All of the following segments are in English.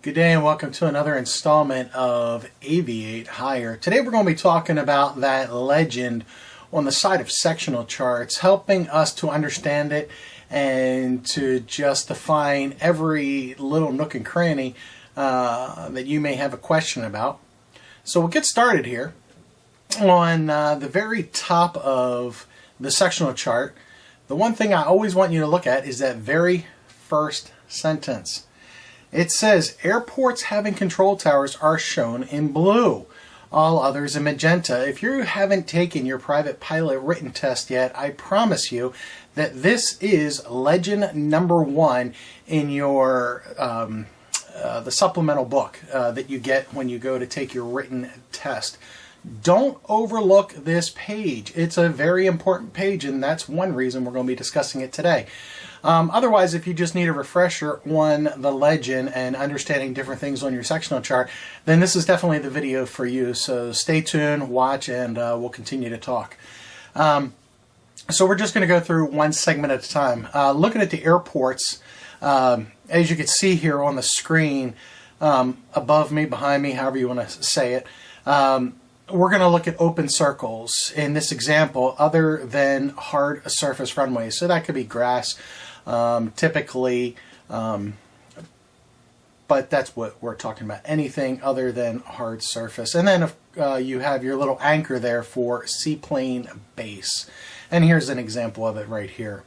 Good day and welcome to another installment of Aviate Higher. Today we're going to be talking about that legend on the side of sectional charts, helping us to understand it and to just define every little nook and cranny that you may have a question about. So we'll get started here. On the very top of the sectional chart, the one thing I always want you to look at is that very first sentence. It says, airports having control towers are shown in blue, all others in magenta. If you haven't taken your private pilot written test yet, I promise you that this is legend number one in your the supplemental book that you get when you go to take your written test. Don't overlook this page. It's a very important page, and that's one reason we're going to be discussing it today. Otherwise, if you just need a refresher on the legend and understanding different things on your sectional chart, then this is definitely the video for you. So stay tuned, watch, and we'll continue to talk. So we're just going to go through one segment at a time. Looking at the airports, as you can see here on the screen, above me, behind me, however you want to say it, we're going to look at open circles in this example other than hard surface runways. So that could be grass, typically, but that's what we're talking about. Anything other than hard surface. And then you have your little anchor there for seaplane base. And here's an example of it right here.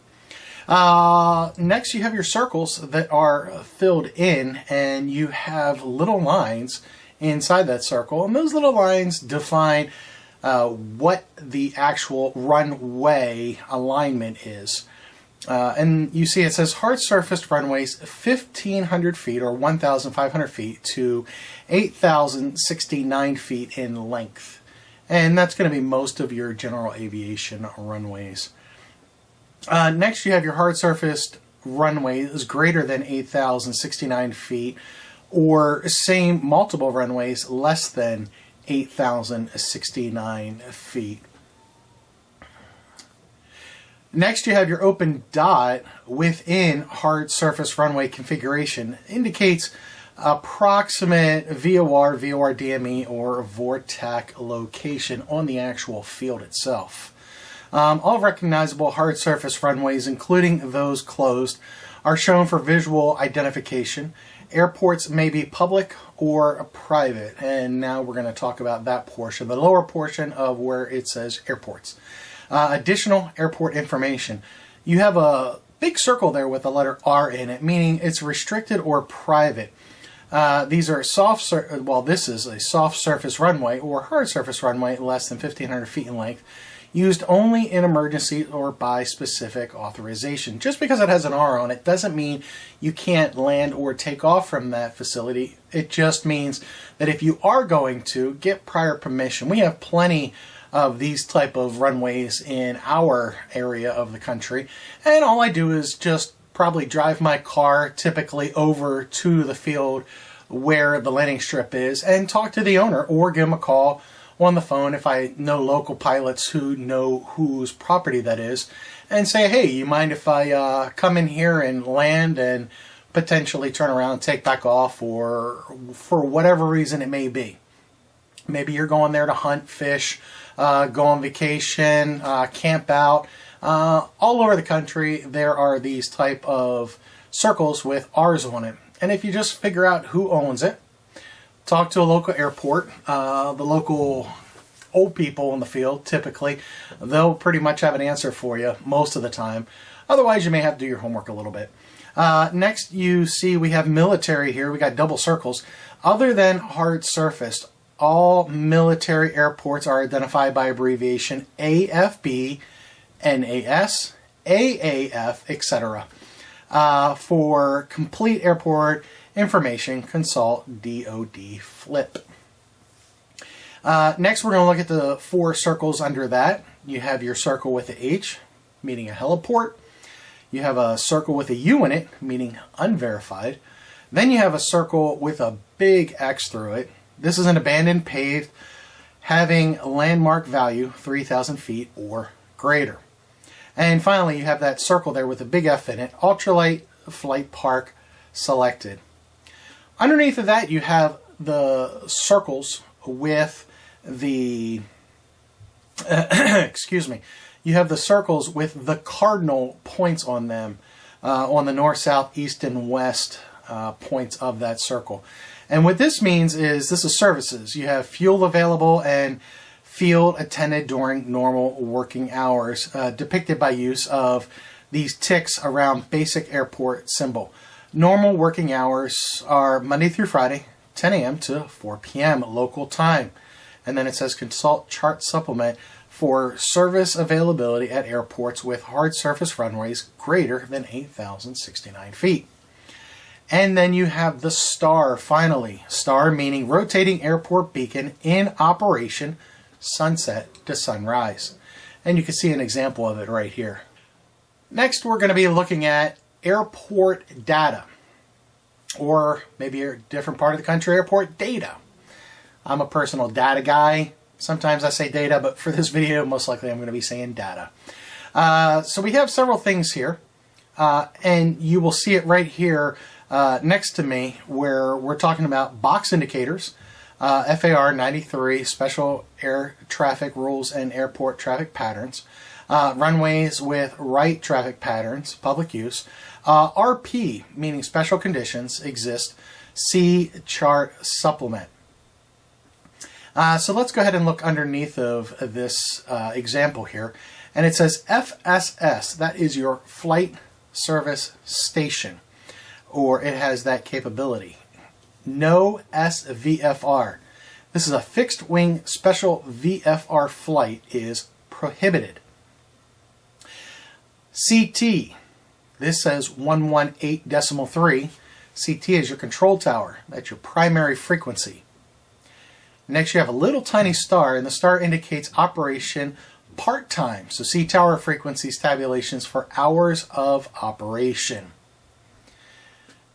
Next, you have your circles that are filled in, and you have little lines inside that circle, and those little lines define what the actual runway alignment is. And you see it says hard surfaced runways 1,500 feet or 1,500 feet to 8,069 feet in length. And that's going to be most of your general aviation runways. Next, you have your hard surfaced runways greater than 8,069 feet, or same multiple runways less than 8,069 feet. Next, you have your open dot within hard surface runway configuration. Indicates approximate VOR, VOR DME, or VORTAC location on the actual field itself. All recognizable hard surface runways, including those closed, are shown for visual identification. Airports may be public or private, and now we're going to talk about that portion, the lower portion of where it says airports. Additional airport information. You have a big circle there with the letter R in it, meaning it's restricted or private. These are this is a soft surface runway or hard surface runway less than 1,500 feet in length, used only in emergency or by specific authorization. Just because it has an R on it doesn't mean you can't land or take off from that facility. It just means that if you are going to get prior permission, we have plenty of these type of runways in our area of the country, and all I do is just probably drive my car typically over to the field where the landing strip is and talk to the owner or give him a call on the phone if I know local pilots who know whose property that is, and say, hey, you mind if I come in here and land and potentially turn around and take back off, or for whatever reason it may be. Maybe you're going there to hunt, fish, go on vacation, camp out. All over the country there are these type of circles with R's on it. And if you just figure out who owns it, talk to a local airport, the local old people in the field, typically, they'll pretty much have an answer for you most of the time. Otherwise, you may have to do your homework a little bit. Next, you see we have military here. We got double circles. Other than hard surfaced, all military airports are identified by abbreviation AFB, NAS, AAF, etc. For complete airport information, consult DOD FLIP. Next, we're going to look at the four circles under that. You have your circle with the H, meaning a heliport. You have a circle with a U in it, meaning unverified. Then you have a circle with a big X through it. This is an abandoned paved having landmark value 3,000 feet or greater. And finally, you have that circle there with a big F in it, ultralight flight park selected. Underneath of that, you have the circles with the excuse me. You have the circles with the cardinal points on them, on the north, south, east, and west points of that circle. And what this means is this is services. You have fuel available and field attended during normal working hours, depicted by use of these ticks around basic airport symbol. Normal working hours are Monday through Friday, 10 a.m. to 4 p.m. local time. And then it says consult chart supplement for service availability at airports with hard surface runways greater than 8,069 feet. And then you have the star, finally. Star meaning rotating airport beacon in operation, sunset to sunrise. And you can see an example of it right here. Next, we're going to be looking at airport data, or maybe a different part of the country, airport data. I'm a personal data guy. Sometimes I say data, but for this video, most likely I'm going to be saying data. So we have several things here, and you will see it right here next to me where we're talking about box indicators, FAR 93, Special Air Traffic Rules and Airport Traffic Patterns, runways with right traffic patterns, public use, RP, meaning special conditions, exist, see chart supplement. So let's go ahead and look underneath of this example here. And it says FSS, that is your flight service station, or it has that capability. No SVFR. This is a fixed wing special VFR flight is prohibited. CT, this says 118.3. CT is your control tower. That's your primary frequency. Next, you have a little tiny star, and the star indicates operation part-time. So see tower frequencies tabulations for hours of operation.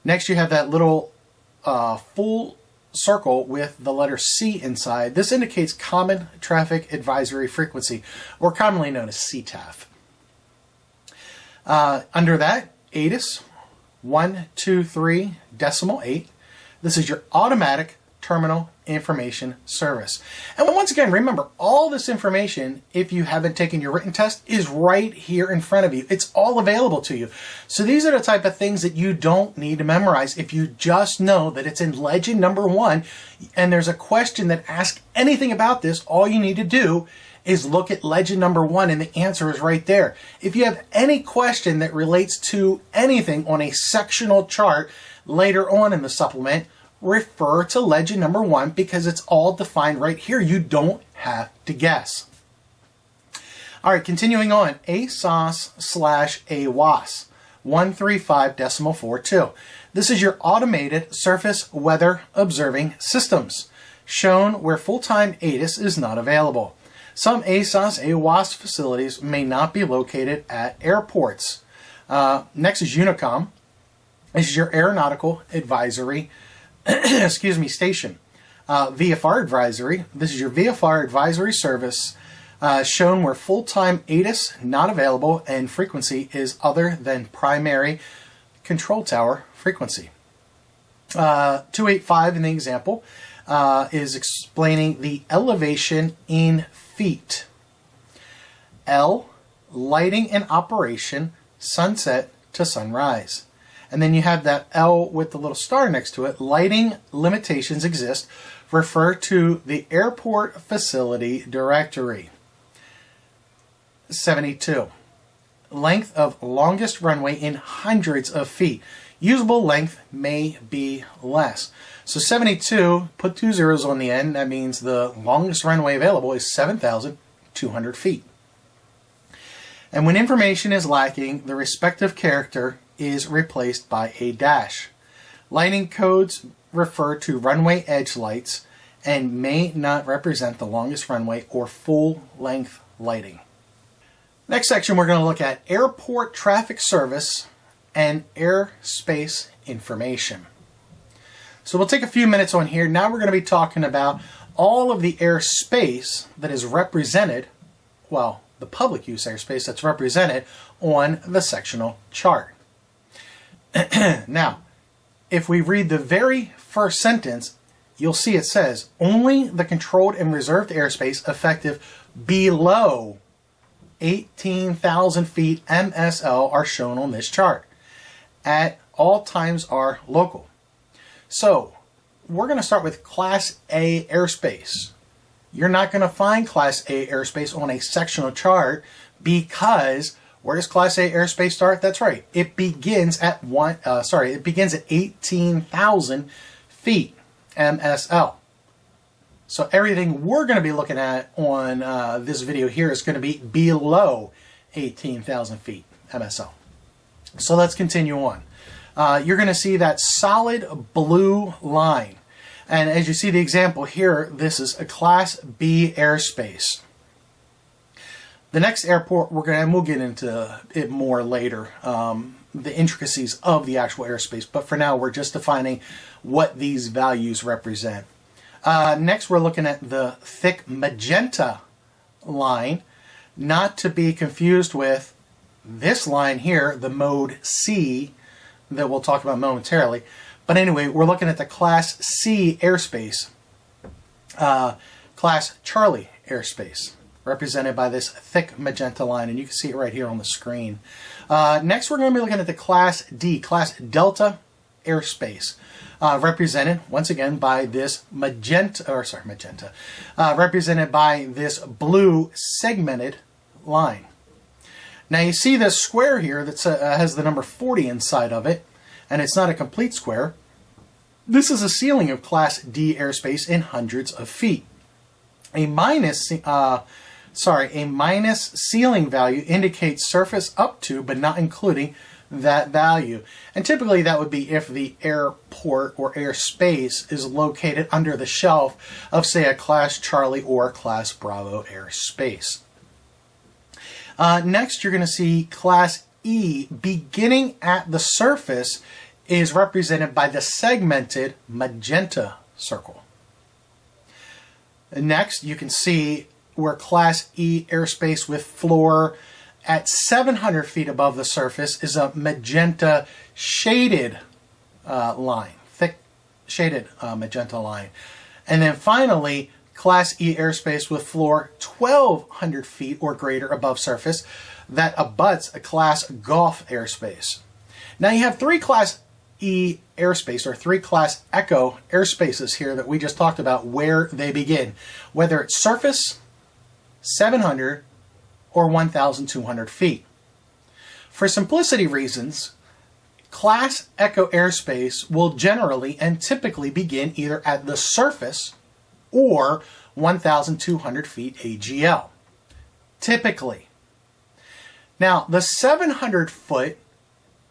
Next, you have that little full circle with the letter C inside. This indicates Common Traffic Advisory Frequency, or commonly known as CTAF. Under that, ATIS 123.8. This is your automatic terminal information service. And once again, remember, all this information, if you haven't taken your written test, is right here in front of you. It's all available to you. So these are the type of things that you don't need to memorize. If you just know that it's in legend number 1 and there's a question that asks anything about this, all you need to do is look at legend number 1 and the answer is right there. If you have any question that relates to anything on a sectional chart later on in the supplement, refer to legend number 1 because it's all defined right here. You don't have to guess. All right, continuing on, ASOS/AWOS 135.42. This is your automated surface weather observing systems, shown where full-time ATIS is not available. Some ASOS/AWOS facilities may not be located at airports. Next is Unicom. This is your aeronautical advisory station. VFR advisory. This is your VFR advisory service shown where full-time ATIS not available and frequency is other than primary control tower frequency. 285 in the example is explaining the elevation in feet. L, lighting in operation, sunset to sunrise. And then you have that L with the little star next to it. Lighting limitations exist. Refer to the airport facility directory. 72. Length of longest runway in hundreds of feet. Usable length may be less. So 72, put 2 zeros on the end. That means the longest runway available is 7,200 feet. And when information is lacking, the respective character is replaced by a dash. Lighting codes refer to runway edge lights and may not represent the longest runway or full-length lighting. Next section, we're going to look at airport traffic service and airspace information. So we'll take a few minutes on here. Now we're going to be talking about all of the airspace that is represented, well, the public use airspace that's represented on the sectional chart. Now, if we read the very first sentence, you'll see it says, only the controlled and reserved airspace effective below 18,000 feet MSL are shown on this chart. At all times are local. So we're going to start with Class A airspace. You're not going to find Class A airspace on a sectional chart because where does Class A airspace start? That's right. It begins at 18,000 feet MSL. So everything we're going to be looking at on this video here is going to be below 18,000 feet MSL. So let's continue on. You're going to see that solid blue line. And as you see the example here, this is a Class B airspace. The next airport we'll get into it more later, the intricacies of the actual airspace. But for now, we're just defining what these values represent. Next, we're looking at the thick magenta line, not to be confused with this line here, the mode C, that we'll talk about momentarily. But anyway, we're looking at the Class C airspace, Class Charlie airspace, represented by this thick magenta line, and you can see it right here on the screen. Next, we're going to be looking at the Class D, Class Delta airspace, represented once again by this represented by this blue segmented line. Now you see this square here that has the number 40 inside of it, and it's not a complete square. This is a ceiling of Class D airspace in hundreds of feet. A minus ceiling value indicates surface up to, but not including, that value. And typically that would be if the airport or airspace is located under the shelf of, say, a Class Charlie or Class Bravo airspace. Next, you're going to see Class E, beginning at the surface, is represented by the segmented magenta circle. Next, you can see where Class E airspace with floor at 700 feet above the surface is a magenta shaded line, thick shaded magenta line. And then finally, Class E airspace with floor 1,200 feet or greater above surface that abuts a Class Golf airspace. Now you have three Class E airspace, or three Class Echo airspaces here that we just talked about, where they begin, whether it's surface, 700, or 1,200 feet. For simplicity reasons, Class Echo airspace will generally and typically begin either at the surface or 1,200 feet AGL. Typically. Now, the 700 foot,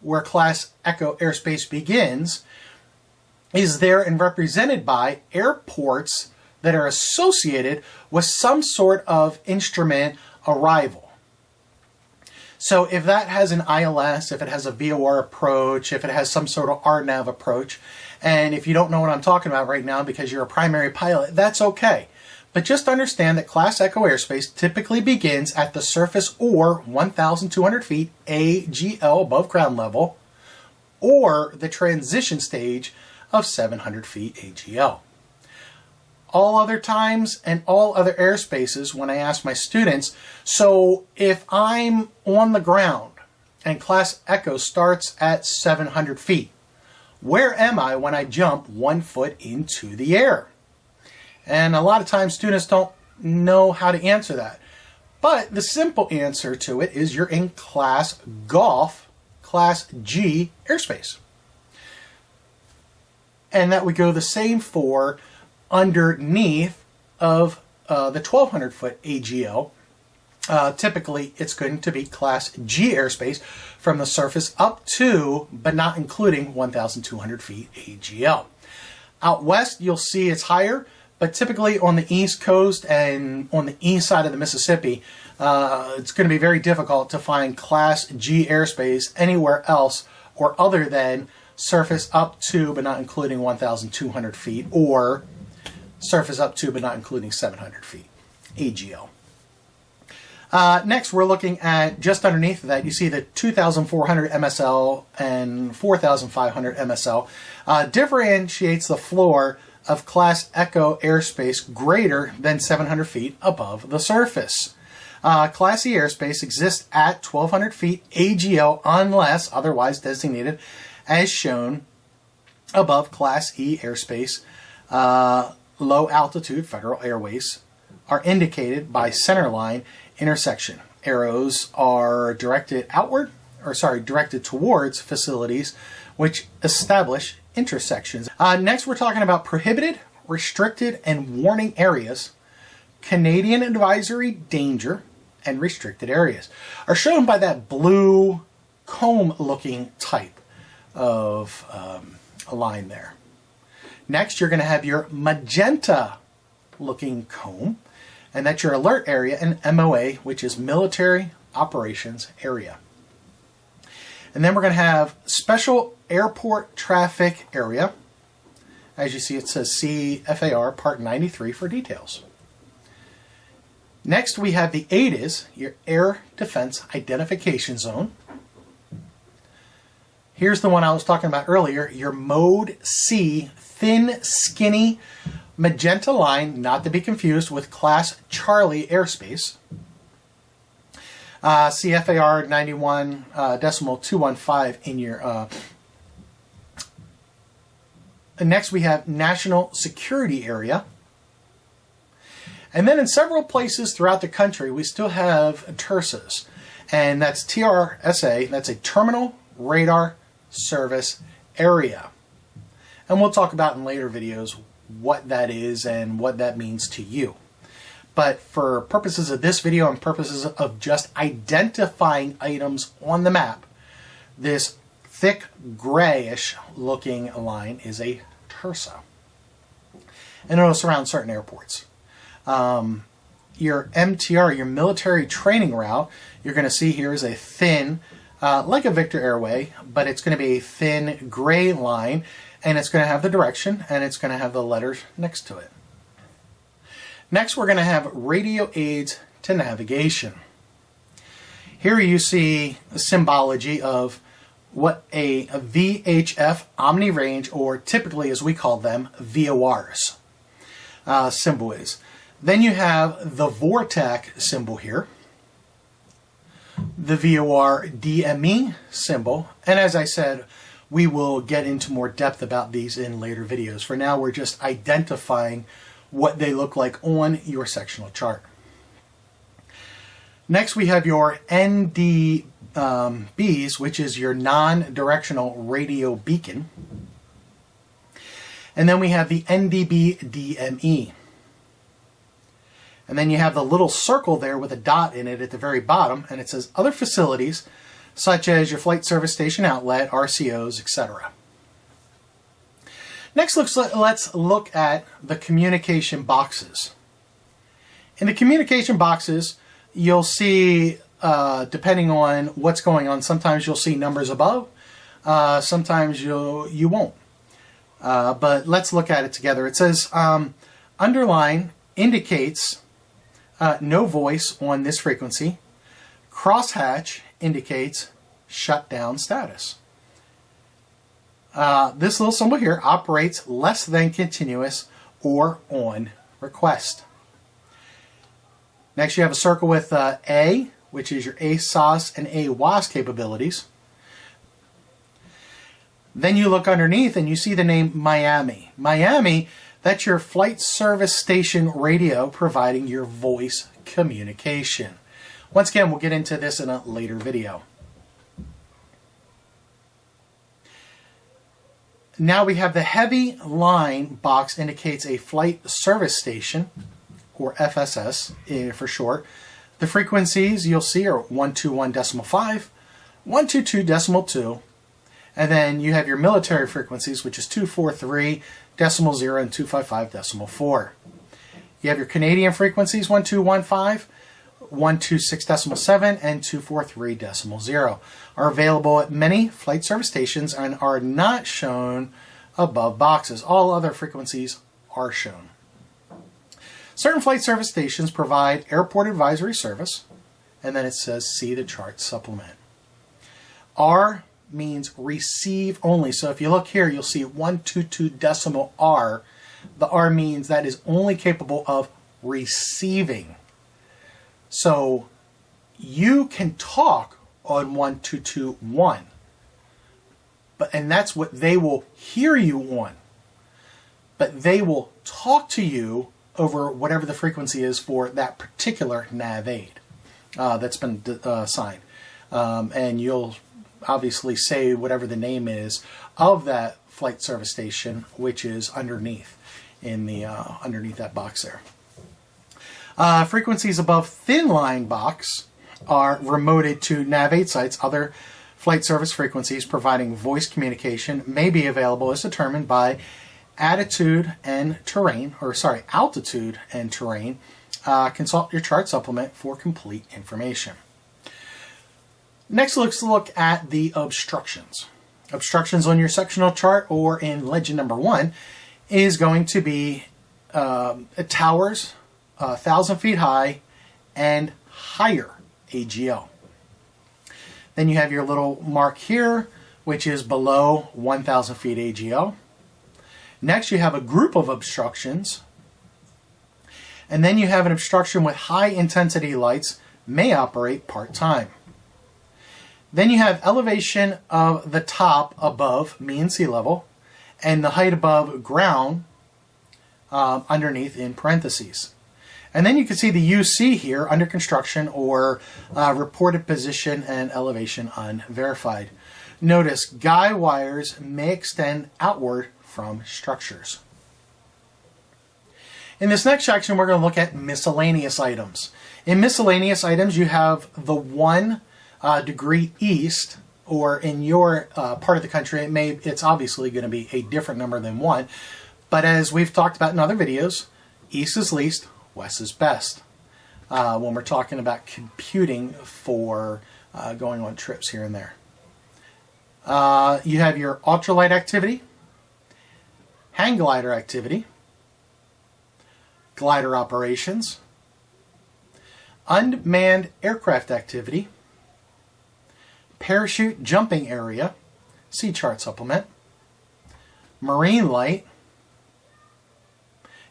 where Class Echo airspace begins, is there and represented by airports that are associated with some sort of instrument arrival. So if that has an ILS, if it has a VOR approach, if it has some sort of RNAV approach, and if you don't know what I'm talking about right now because you're a primary pilot, that's okay. But just understand that Class Echo airspace typically begins at the surface or 1,200 feet AGL above ground level, or the transition stage of 700 feet AGL. All other times and all other airspaces, when I ask my students, so if I'm on the ground and Class Echo starts at 700 feet, where am I when I jump 1 foot into the air? And a lot of times students don't know how to answer that. But the simple answer to it is you're in Class Golf, Class G airspace. And that would go the same for underneath of the 1,200 foot AGL. Typically, it's going to be Class G airspace from the surface up to, but not including, 1,200 feet AGL. Out west, you'll see it's higher, but typically on the East Coast and on the east side of the Mississippi, it's going to be very difficult to find Class G airspace anywhere else or other than surface up to, but not including, 1,200 feet, or surface up to, but not including 700 feet AGL. Next, we're looking at just underneath that, you see the 2,400 MSL and 4,500 MSL differentiates the floor of Class Echo airspace greater than 700 feet above the surface. Class E airspace exists at 1,200 feet AGL unless otherwise designated as shown above. Class E airspace. Low altitude federal airways are indicated by centerline intersection. Arrows are directed towards facilities which establish intersections. Next, we're talking about prohibited, restricted, and warning areas. Canadian advisory, danger, and restricted areas are shown by that blue comb-looking type of a line there. Next, you're going to have your magenta-looking comb, and that's your alert area, and MOA, which is Military Operations Area. And then we're going to have Special Airport Traffic Area. As you see, it says see FAR Part 93 for details. Next, we have the ADIZ, your Air Defense Identification Zone. Here's the one I was talking about earlier, your Mode C, thin, skinny, magenta line, not to be confused with Class Charlie airspace. CFAR 91.215 in your... Next, we have National Security Area. And then in several places throughout the country, we still have TRSAs. And that's TRSA, that's a Terminal Radar Service Area. And we'll talk about in later videos what that is and what that means to you. But for purposes of this video and purposes of just identifying items on the map, this thick grayish looking line is a TRSA. And it'll surround certain airports. Your MTR, your military training route, you're going to see here is a thin, like a Victor Airway, but it's going to be a thin gray line, and it's going to have the direction, and it's going to have the letters next to it. Next, we're going to have radio aids to navigation. Here you see the symbology of what a VHF Omni Range, or typically as we call them, VORs, symbol is. Then you have the VORTAC symbol here, the VOR DME symbol, and as I said, we will get into more depth about these in later videos. For now, we're just identifying what they look like on your sectional chart. Next, we have your NDBs, which is your non-directional radio beacon. And then we have the NDB DME. And then you have the little circle there with a dot in it at the very bottom, and it says other facilities, such as your flight service station outlet, RCOs, etc. Next, let's look at the communication boxes. In the communication boxes, you'll see, depending on what's going on, sometimes you'll see numbers above, sometimes you won't. But let's look at it together. It says underline indicates no voice on this frequency. Crosshatch indicates shutdown status. This little symbol here operates less than continuous or on request. Next, you have a circle with A, which is your ASOS and AWAS capabilities. Then you look underneath and you see the name Miami. Miami, that's your flight service station radio providing your voice communication. Once again, we'll get into this in a later video. Now we have the heavy line box indicates a flight service station, or FSS for short. The frequencies you'll see are 121.5, 122.2, and then you have your military frequencies, which is 243.0 and 255.4. You have your Canadian frequencies, 1215, 126.7, and 243.0. Are available at many flight service stations and are not shown above boxes. All other frequencies are shown. Certain flight service stations provide airport advisory service, and then it says see the chart supplement. R means receive only. So if you look here, you'll see 122 decimal R. The R means that is only capable of receiving. So you can talk on 1221, and that's what they will hear you on. But they will talk to you over whatever the frequency is for that particular nav aid that's been assigned. And you'll obviously say whatever the name is of that flight service station, which is underneath in the underneath that box there. Frequencies above thin line box are remoted to nav aid sites. Other flight service frequencies providing voice communication may be available as determined by altitude and terrain. Consult your chart supplement for complete information. Next, let's look at the obstructions. Obstructions on your sectional chart or in legend number 1 is going to be towers 1,000 feet high and higher AGL. Then you have your little mark here, which is below 1,000 feet AGL. Next, you have a group of obstructions. And then you have an obstruction with high intensity lights may operate part-time. Then you have elevation of the top above mean sea level and the height above ground underneath in parentheses. And then you can see the UC here, under construction or reported position and elevation unverified. Notice guy wires may extend outward from structures. In this next section, we're going to look at miscellaneous items. In miscellaneous items, you have the 1 degree east, or in your part of the country, it's obviously going to be a different number than 1. But as we've talked about in other videos, east is least, west is best. When we're talking about computing for going on trips here and there. You have your ultralight activity, hang glider activity, glider operations, unmanned aircraft activity, parachute jumping area, see chart supplement, marine light,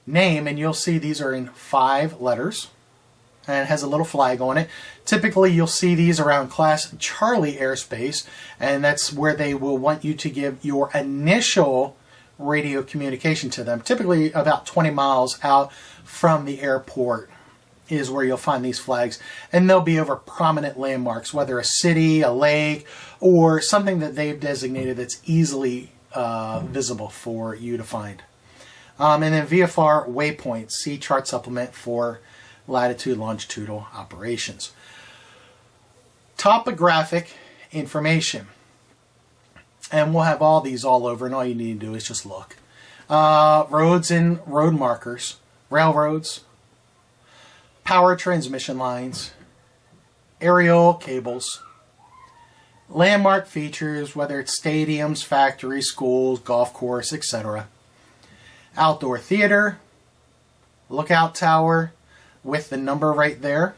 name, and you'll see these are in 5 letters, and it has a little flag on it. Typically you'll see these around Class Charlie airspace, and that's where they will want you to give your initial radio communication to them. Typically about 20 miles out from the airport is where you'll find these flags, and they'll be over prominent landmarks, whether a city, a lake, or something that they've designated that's easily visible for you to find. And then VFR waypoints, see chart supplement for latitude, longitudinal operations. Topographic information. And we'll have all these all over, and all you need to do is just look. Roads and road markers, railroads, power transmission lines, aerial cables, landmark features, whether it's stadiums, factories, schools, golf course, etc. Outdoor theater, lookout tower with the number right there.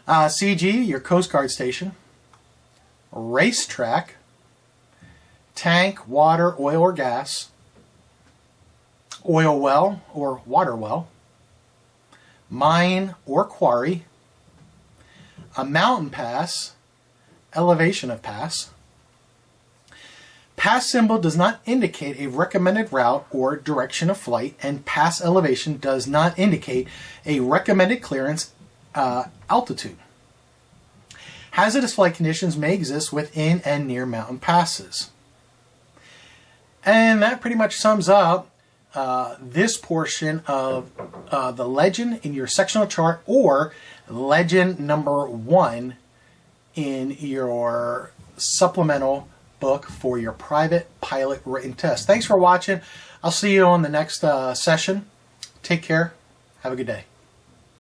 CG, your Coast Guard station. Racetrack, tank, water, oil or gas, oil well or water well, mine or quarry, a mountain pass, elevation of pass. Pass symbol does not indicate a recommended route or direction of flight, and pass elevation does not indicate a recommended clearance altitude. Hazardous flight conditions may exist within and near mountain passes. And that pretty much sums up this portion of the legend in your sectional chart, or legend number 1 in your supplemental book for your private pilot written test. Thanks for watching. I'll see you on the next session. Take care. Have a good day.